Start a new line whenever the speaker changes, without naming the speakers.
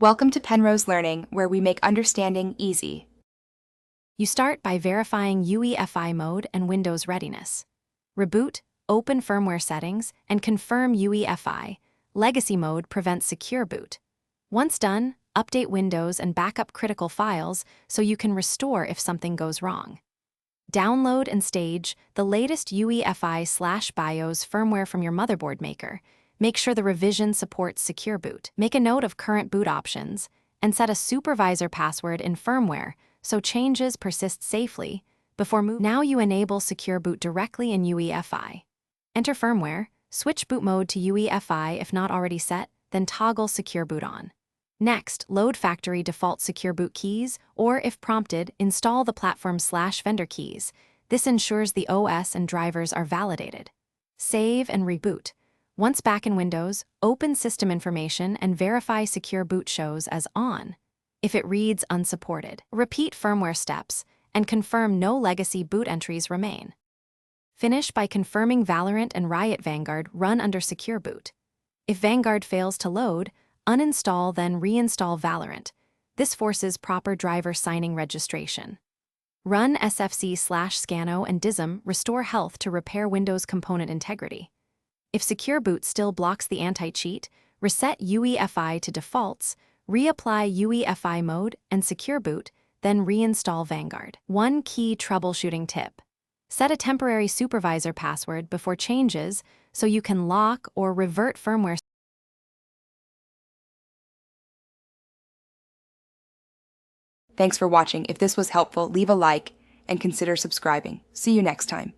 Welcome to Penrose Learning, where we make understanding easy.
You start by verifying UEFI mode and Windows readiness. Reboot, open firmware settings, and confirm UEFI. Legacy mode prevents secure boot. Once done, update Windows and back up critical files so you can restore if something goes wrong. Download and stage the latest UEFI/BIOS firmware from your motherboard maker. Make sure the revision supports secure boot. Make a note of current boot options, and set a supervisor password in firmware so changes persist safely before moving. Now you enable secure boot directly in UEFI. Enter firmware, switch boot mode to UEFI if not already set, then toggle secure boot on. Next, load factory default secure boot keys, or if prompted, install the platform/vendor keys. This ensures the OS and drivers are validated. Save and reboot. Once back in Windows, open system information and verify secure boot shows as on. If it reads unsupported, repeat firmware steps and confirm no legacy boot entries remain. Finish by confirming Valorant and Riot Vanguard run under secure boot. If Vanguard fails to load, uninstall then reinstall Valorant. This forces proper driver signing registration. Run sfc/scano and dism restore health to repair Windows component integrity. If secure boot still blocks the anti-cheat, reset UEFI to defaults, reapply UEFI mode and secure boot, then reinstall Vanguard. One key troubleshooting tip: set a temporary supervisor password before changes so you can lock or revert firmware.
Thanks for watching. If this was helpful, leave a like and consider subscribing. See you next time.